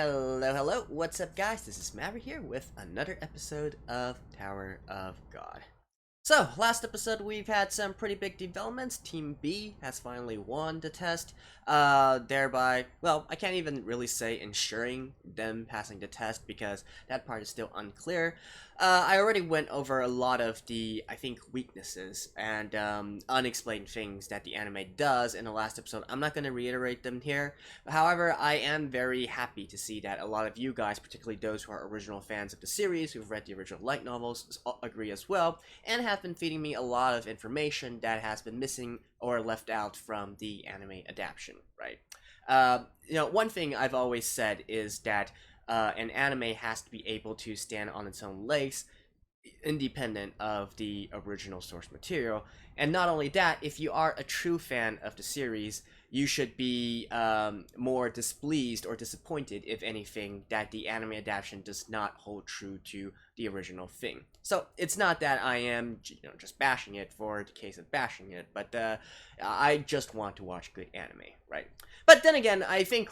Hello, what's up guys? This is Maverick here with another episode of Tower of God. So, last episode we've had some pretty big developments. Team B has finally won the test, thereby, well, I can't even really say ensuring them passing the test because that part is still unclear. I already went over a lot of the, I think, weaknesses and unexplained things that the anime does in the last episode. I'm not going to reiterate them here. However, I am very happy to see that a lot of you guys, particularly those who are original fans of the series, who've read the original light novels, agree as well, and have been feeding me a lot of information that has been missing or left out from the anime adaptation, right? One thing I've always said is that an anime has to be able to stand on its own legs independent of the original source material. And not only that, if you are a true fan of the series, you should be more displeased or disappointed, if anything, that the anime adaptation does not hold true to the original thing. So it's not that I am, just bashing it for the case of bashing it, but I just want to watch good anime, right? But then again, I think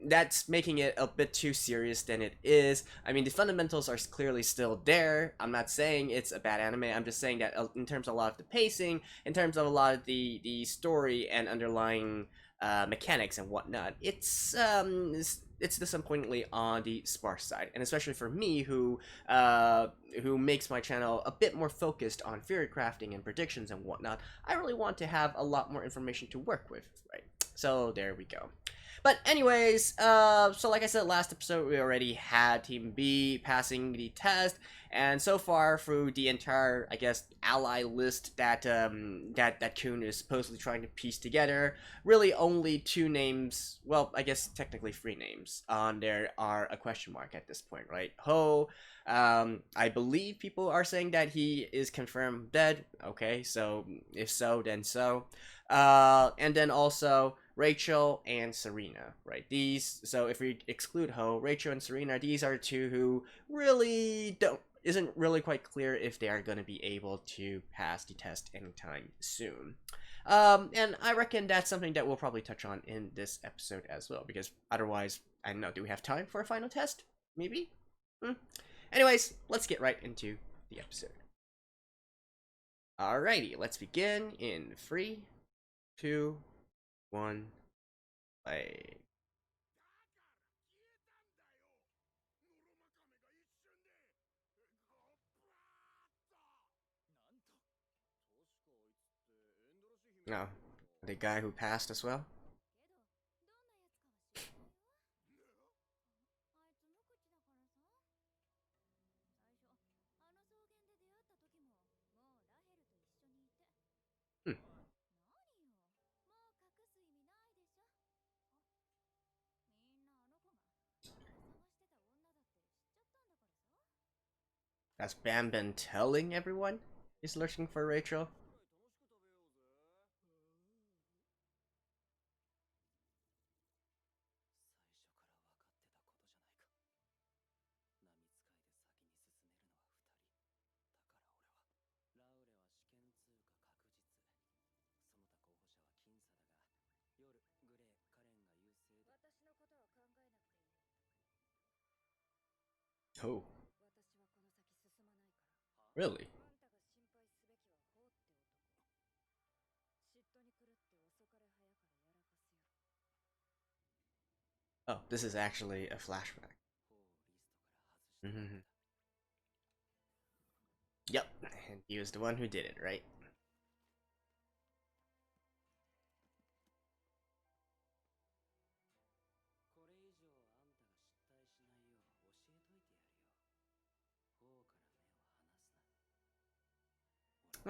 that's making it a bit too serious than it is. I mean, the fundamentals are clearly still there. I'm not saying it's a bad anime. I'm just saying that in terms of a lot of the pacing, in terms of a lot of the story and underlying mechanics and whatnot, it's disappointingly on the sparse side, and especially for me, who makes my channel a bit more focused on theory crafting and predictions and whatnot. I really want to have a lot more information to work with, right? So there we go. But anyways, so like I said last episode, we already had Team B passing the test, and so far through the entire, I guess, ally list that that Koon is supposedly trying to piece together, really only two names, well, I guess technically three names on there are a question mark at this point, right? Ho, I believe people are saying that he is confirmed dead. Okay, so if so, then so. And then also Rachel and Serena, right? So if we exclude Ho, Rachel and Serena, these are two who really isn't really quite clear if they are going to be able to pass the test anytime soon. And I reckon that's something that we'll probably touch on in this episode as well, because otherwise, I don't know, do we have time for a final test? Maybe? Anyways, let's get right into the episode. Alrighty, let's begin in 3, 2, 1, play. No, the guy who passed as well? Hmm. Has Bam been telling everyone he's looking for Rachel? Oh, really? Oh, this is actually a flashback. Mm-hmm. Yep, and he was the one who did it, right?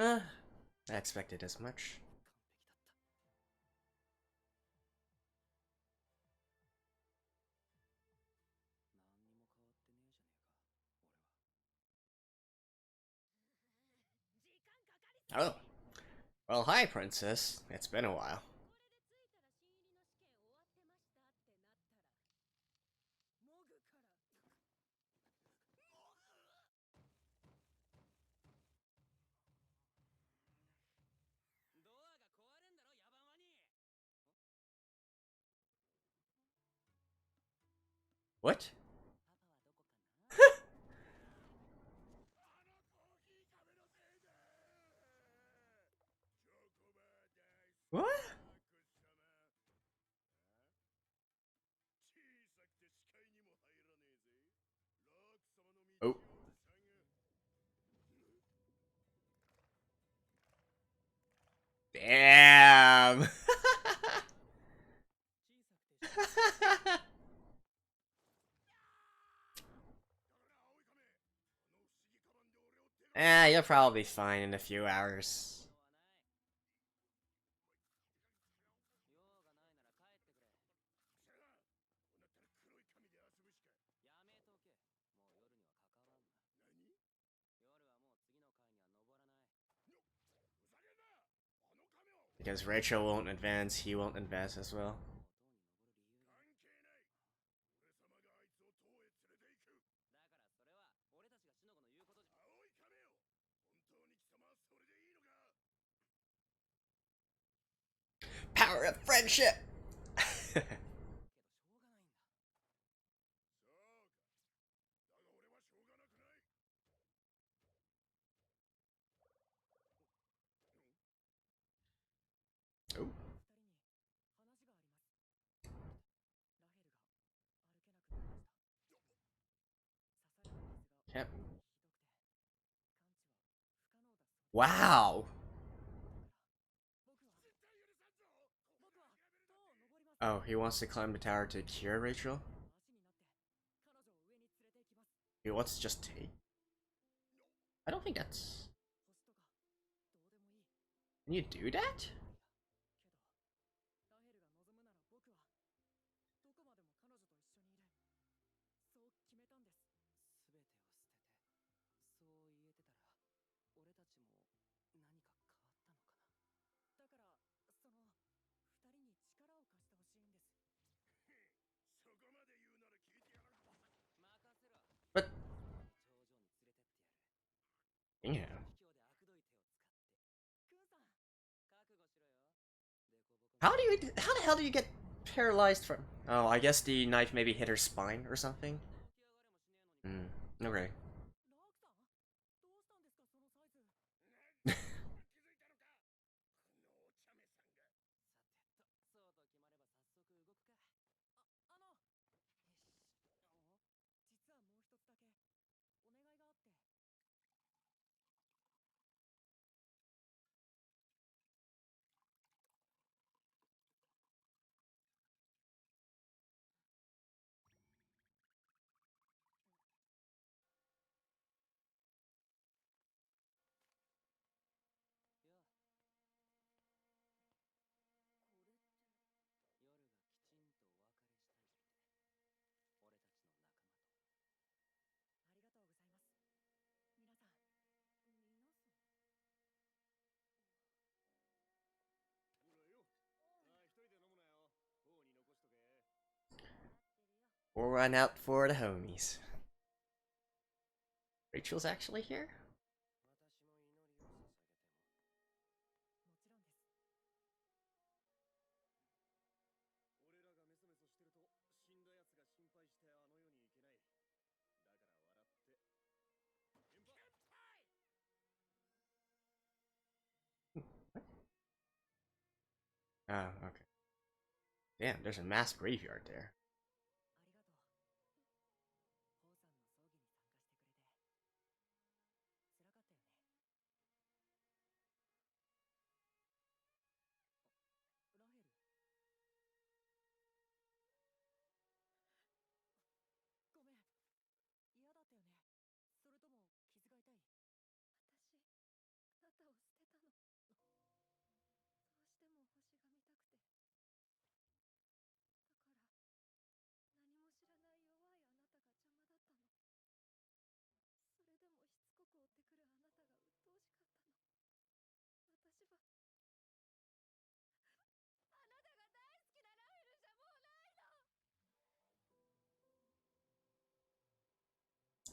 I expected as much. Oh, well, hi, Princess. It's been a while. What? What? Oh. Damn. You'll probably be fine in a few hours. Because Rachel won't advance, he won't advance as well. Power of friendship! Oh. Yep. Wow! Oh, he wants to climb the tower to cure Rachel? He wants to just take? I don't think that's... Can you do that? But... Yeah. How the hell do you get paralyzed from... Oh, I guess the knife maybe hit her spine or something? Hmm, okay. We'll run out for the homies. Rachel's actually here? Oh, okay. Damn, there's a mass graveyard there.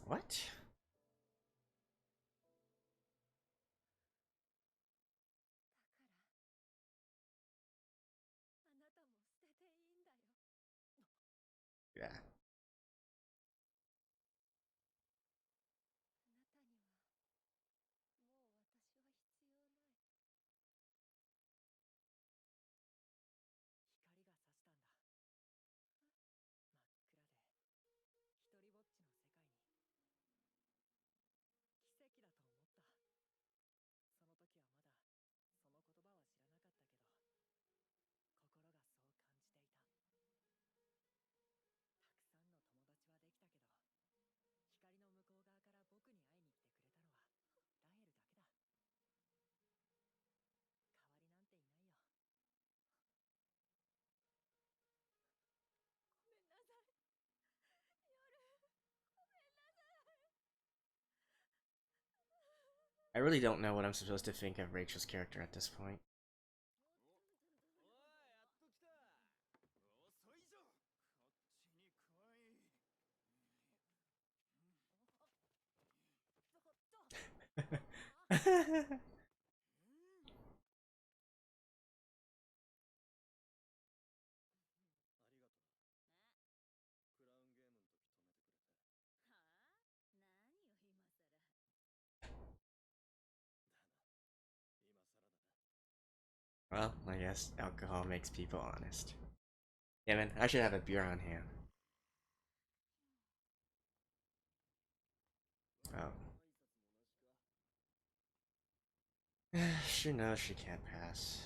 What? Yeah. I really don't know what I'm supposed to think of Rachel's character at this point. Well, I guess alcohol makes people honest. Yeah, man, I should have a beer on hand. Oh. She knows she can't pass.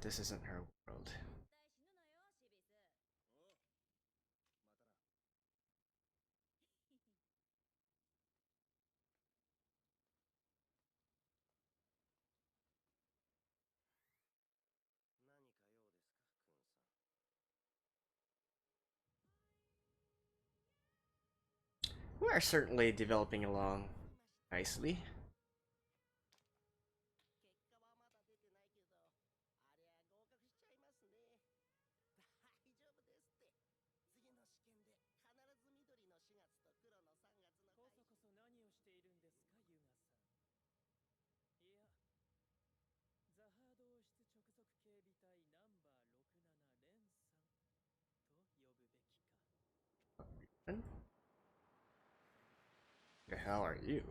This isn't her world. We are certainly developing along nicely. The hell are you?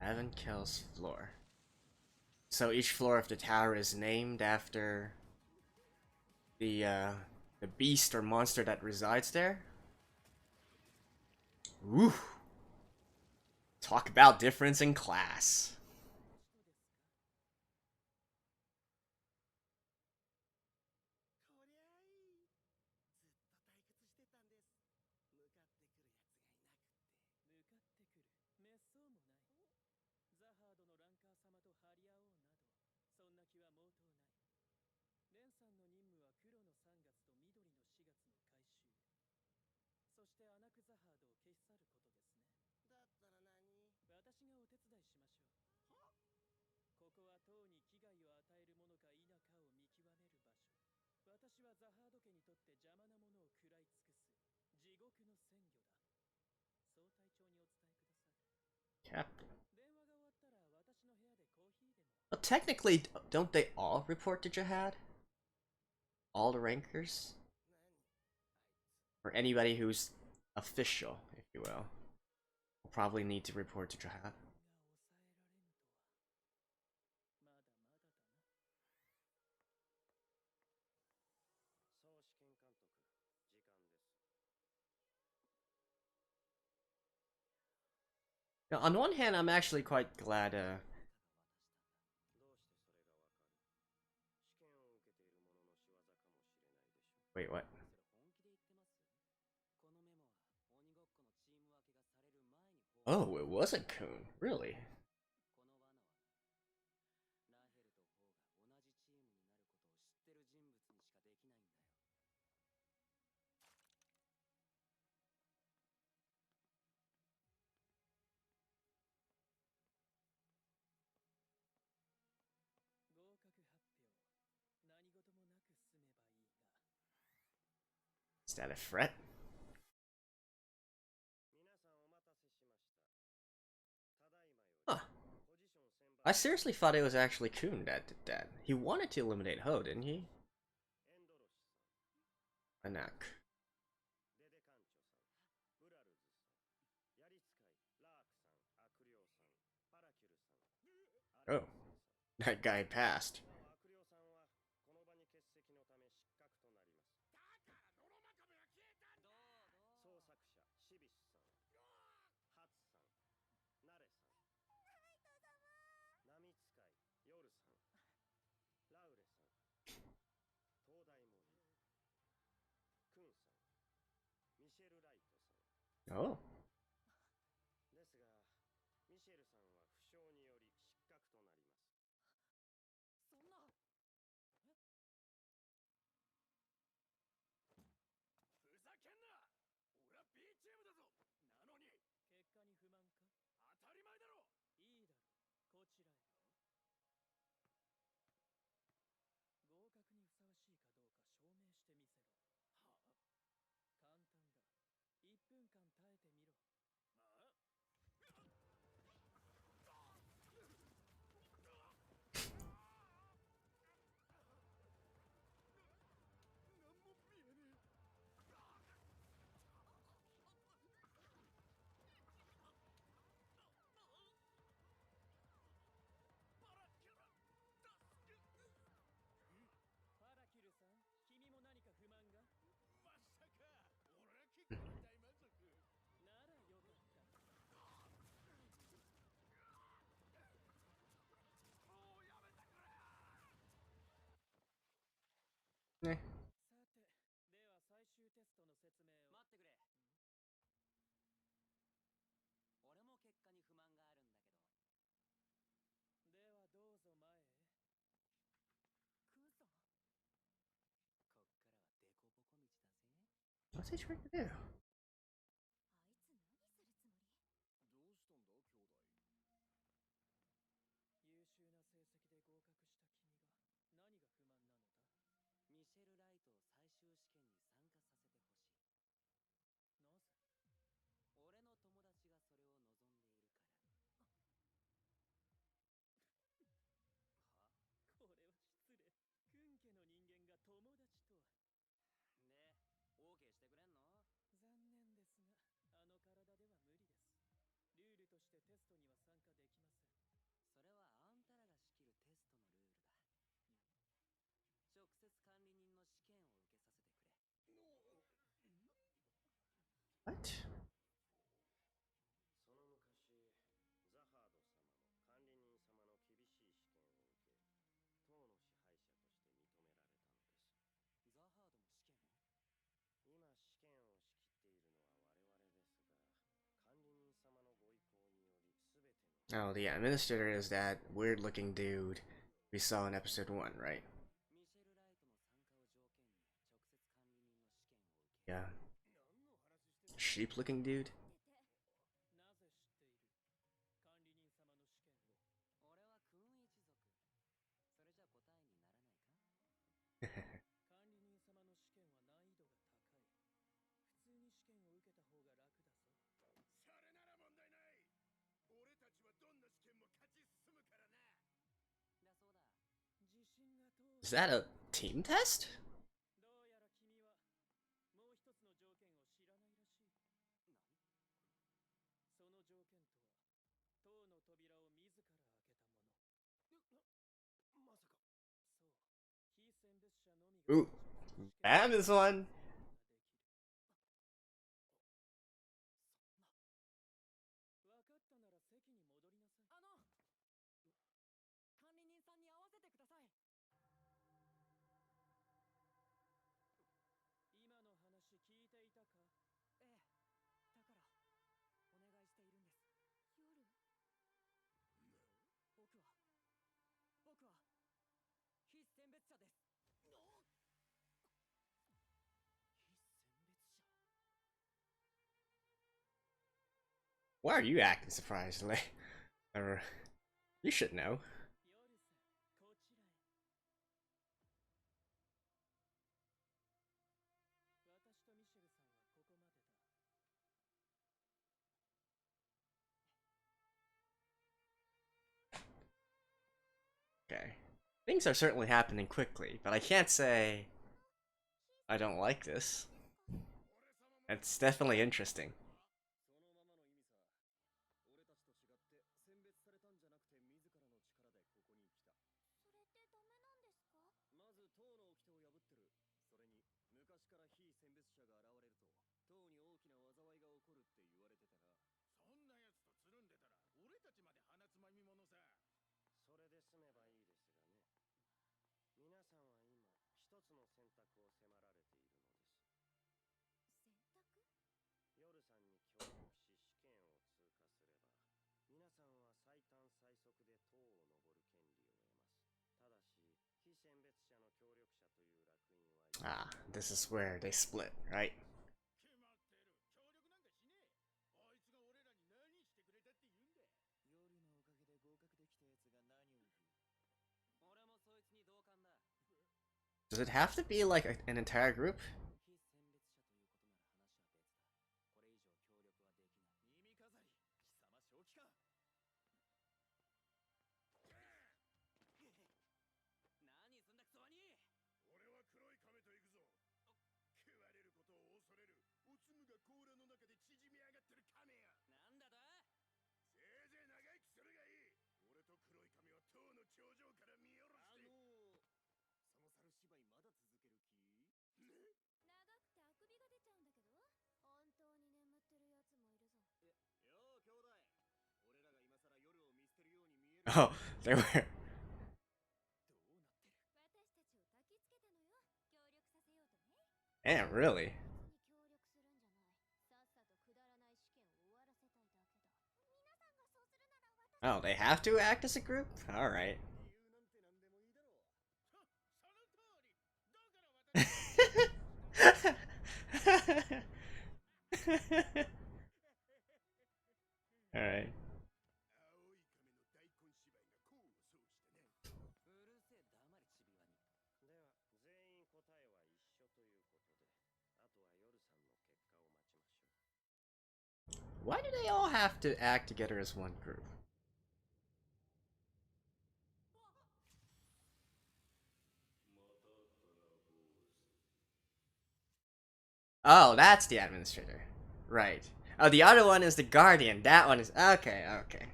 Evan kills floor. So each floor of the tower is named after the beast or monster that resides there. Woo! Talk about difference in class. Captain. Well, technically, don't they all report to Jihad? All the rankers? Or anybody who's official, if you will probably need to report to Jihad. Now, on one hand, I'm actually quite glad, Wait, what? Oh, it wasn't Koon, really? Is that a threat? Huh. I seriously thought it was actually Koon that did that. He wanted to eliminate Ho, didn't he? Anak. Oh, that guy passed. Oh. Eh. What's he trying to do? What? Oh, the administrator is that weird looking dude we saw in episode 1, right? Yeah. Sheep looking dude? Is that a team test? Ooh. And this one! Why are you acting surprised, Lay? Or, you should know. Okay. Things are certainly happening quickly, but I can't say I don't like this. It's definitely interesting. Ah, this is where they split, right? Does it have to be like an entire group? Oh, they were. Damn, really? Oh, they have to act as a group? Alright. Alright. Why do they all have to act together as one group? Oh, that's the administrator. Right. Oh, the other one is the guardian. That one is. Okay, okay.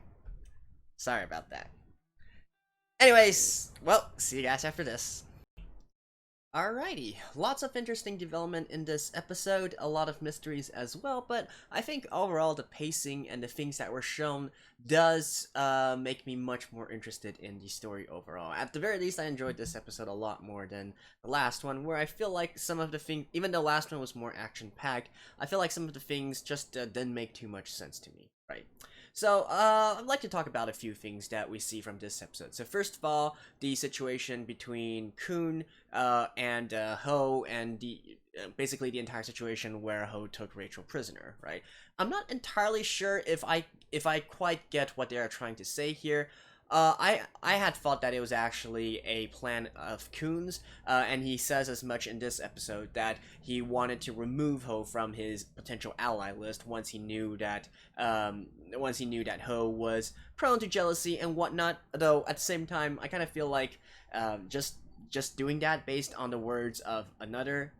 Sorry about that. Anyways, well, see you guys after this. Alrighty, lots of interesting development in this episode, a lot of mysteries as well, but I think overall the pacing and the things that were shown does make me much more interested in the story overall. At the very least, I enjoyed this episode a lot more than the last one, where I feel like some of the things, even though the last one was more action-packed, I feel like some of the things just didn't make too much sense to me, right? So, I'd like to talk about a few things that we see from this episode. So first of all, the situation between Koon and Ho, and basically the entire situation where Ho took Rachel prisoner, right? I'm not entirely sure if I quite get what they are trying to say here. I had thought that it was actually a plan of Koon's, and he says as much in this episode that he wanted to remove Ho from his potential ally list once he knew that Ho was prone to jealousy and whatnot. Though at the same time, I kind of feel like just doing that based on the words of another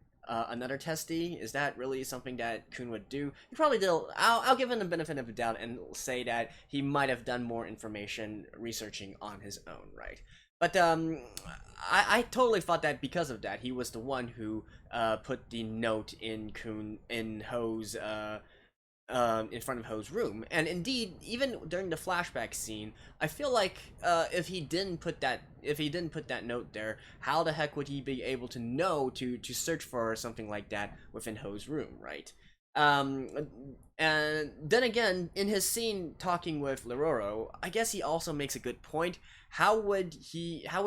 testy, is that really something that Koon would do? He probably did. I'll give him the benefit of the doubt and say that he might have done more information researching on his own, right? But I totally thought that because of that, he was the one who put the note in Ho's in front of Ho's room. And indeed, even during the flashback scene, I feel like if he didn't put that note there, how the heck would he be able to know to search for something like that within Ho's room, right? Um, and then again, in his scene talking with Lororo, I guess he also makes a good point. How would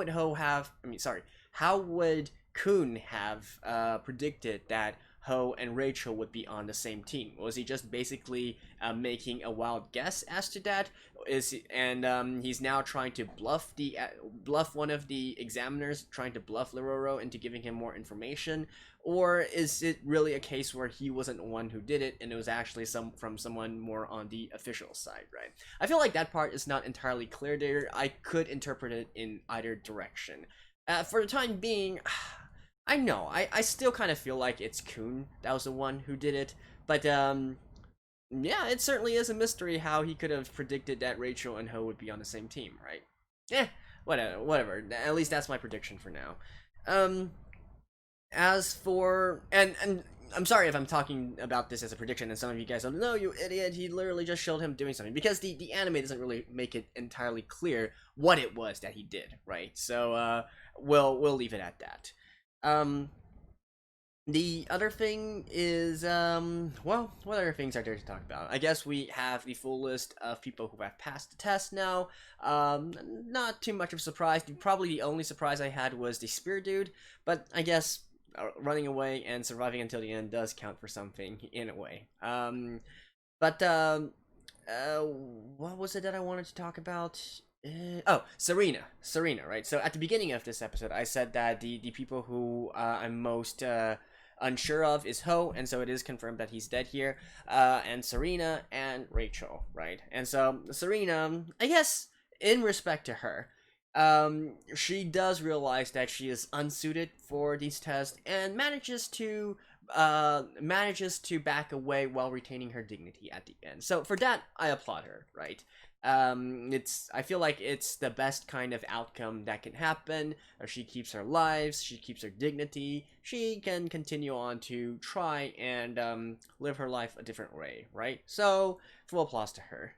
Ho have? I mean, sorry. How would Koon have predicted that Ho and Rachel would be on the same team? Was he just basically making a wild guess as to that? he's now trying to bluff one of the examiners, trying to bluff Lororo into giving him more information, or is it really a case where he wasn't the one who did it and it was actually someone more on the official side, right? I feel like that part is not entirely clear there. I could interpret it in either direction. For the time being, I know I still kind of feel like it's Koon that was the one who did it, but yeah, it certainly is a mystery how he could have predicted that Rachel and Ho would be on the same team, right? Eh, whatever. At least that's my prediction for now. As for and I'm sorry if I'm talking about this as a prediction and some of you guys don't know, you idiot, he literally just showed him doing something, because the anime doesn't really make it entirely clear what it was that he did, right? So we'll leave it at that. The other thing is, well, what other things are there to talk about? I guess we have the full list of people who have passed the test now. Not too much of a surprise. Probably the only surprise I had was the spear dude, but I guess running away and surviving until the end does count for something in a way. But what was it that I wanted to talk about? Oh, Serena, right? So at the beginning of this episode, I said that the people who I'm most unsure of is Ho, and so it is confirmed that he's dead here, and Serena and Rachel, right? And so Serena, I guess, in respect to her, she does realize that she is unsuited for these tests and manages to back away while retaining her dignity at the end. So for that, I applaud her, right? I feel like it's the best kind of outcome that can happen. She keeps her lives, she keeps her dignity, she can continue on to try and live her life a different way, right? So full applause to her.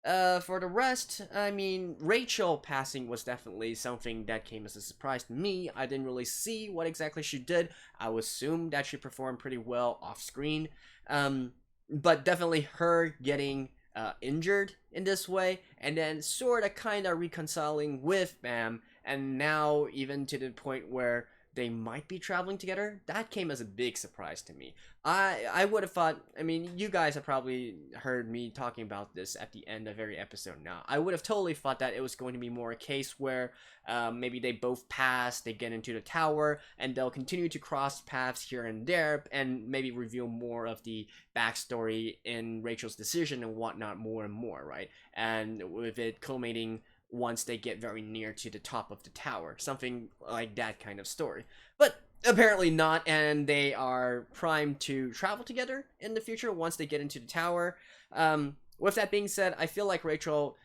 For the rest, I mean, Rachel passing was definitely something that came as a surprise to me. I didn't really see what exactly she did. I would assume that she performed pretty well off screen. But definitely her getting injured in this way, and then sort of kind of reconciling with Bam, and now even to the point where they might be traveling together, that came as a big surprise to me. I would have thought, I mean, you guys have probably heard me talking about this at the end of every episode now. I would have totally thought that it was going to be more a case where maybe they both pass, they get into the tower, and they'll continue to cross paths here and there, and maybe reveal more of the backstory in Rachel's decision and whatnot more and more, right? And with it culminating once they get very near to the top of the tower. Something like that kind of story. But apparently not, and they are primed to travel together in the future once they get into the tower. With that being said, I feel like Rachel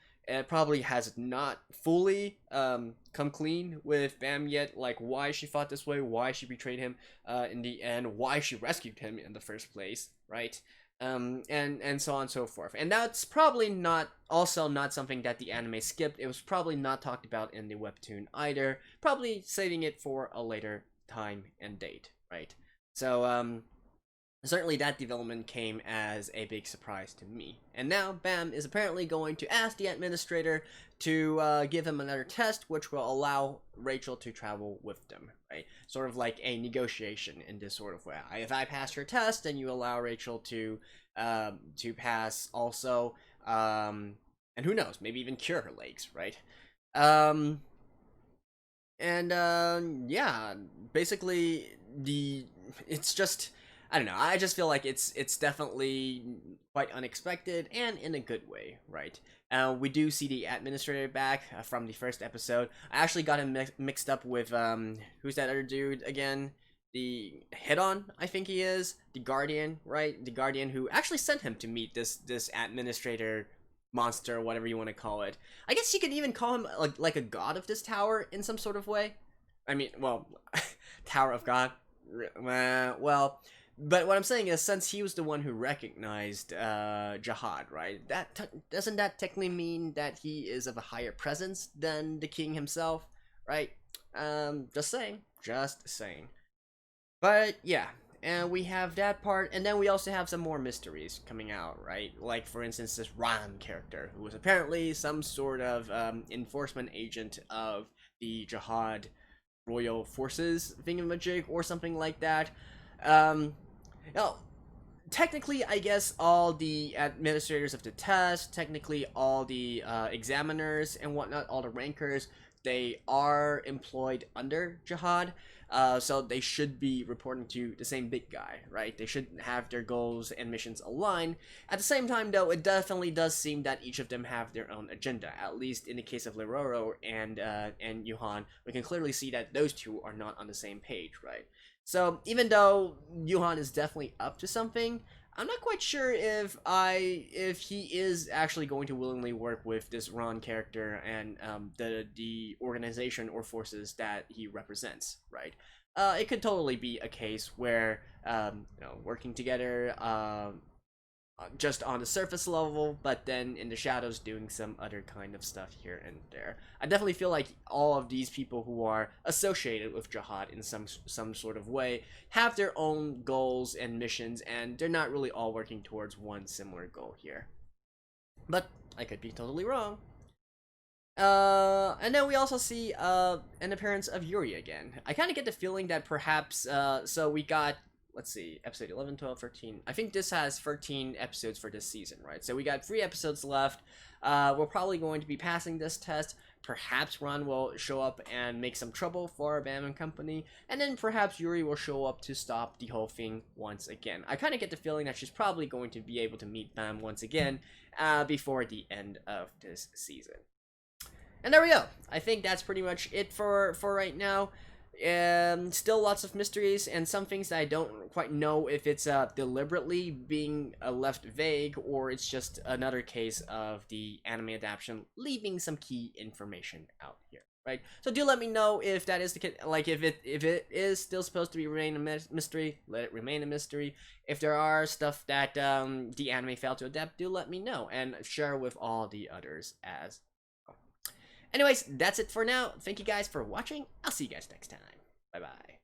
probably has not fully come clean with Bam yet, like why she fought this way, why she betrayed him in the end, why she rescued him in the first place, right? And so on and so forth. And that's probably not something that the anime skipped. It was probably not talked about in the webtoon either. Probably saving it for a later time and date, right? So certainly that development came as a big surprise to me. And now Bam is apparently going to ask the administrator to give him another test, which will allow Rachel to travel with them, right? Sort of like a negotiation in this sort of way. If I pass your test, then you allow Rachel to pass also, and who knows, maybe even cure her legs, right? Yeah, basically it's just, I don't know. I just feel like it's definitely quite unexpected and in a good way, right? We do see the administrator back from the first episode. I actually got him mixed up with who's that other dude again? The Hidon, I think he is the Guardian, right? The Guardian who actually sent him to meet this administrator monster, whatever you want to call it. I guess you could even call him like a god of this tower in some sort of way. I mean, well, Tower of God. Well. But what I'm saying is, since he was the one who recognized Jihad, right? Doesn't that technically mean that he is of a higher presence than the king himself, right? Just saying. But yeah, and we have that part, and then we also have some more mysteries coming out, right? Like for instance, this Ram character, who was apparently some sort of enforcement agent of the Jihad Royal Forces thingamajig or something like that. Now, technically, I guess all the administrators of the test, technically all the examiners and whatnot, all the rankers, they are employed under Jihad. So they should be reporting to the same big guy, right? They should have their goals and missions aligned. At the same time, though, it definitely does seem that each of them have their own agenda. At least in the case of Leroro and Yuhan, we can clearly see that those two are not on the same page, right? So even though Yuhan is definitely up to something, I'm not quite sure if he is actually going to willingly work with this Ron character and the organization or forces that he represents, right? It could totally be a case where working together just on the surface level, but then in the shadows doing some other kind of stuff here and there. I definitely feel like all of these people who are associated with Jihad in some sort of way have their own goals and missions, and they're not really all working towards one similar goal here. But I could be totally wrong. And then we also see an appearance of Yuri again. I kind of get the feeling that perhaps so we got, let's see, episode 11, 12, 13. I think this has 13 episodes for this season, right? So we got 3 episodes left. We're probably going to be passing this test. Perhaps Ron will show up and make some trouble for Bam and company. And then perhaps Yuri will show up to stop the whole thing once again. I kind of get the feeling that she's probably going to be able to meet Bam once again before the end of this season. And there we go. I think that's pretty much it for right now. Still lots of mysteries and some things that I don't quite know if it's deliberately being left vague or it's just another case of the anime adaptation leaving some key information out here, right? So do let me know if that is the case. Like if it is still supposed to be remain a mystery, let it remain a mystery. If there are stuff that the anime failed to adapt, do let me know and share with all the others as well. Anyways, that's it for now. Thank you guys for watching. I'll see you guys next time. Bye-bye.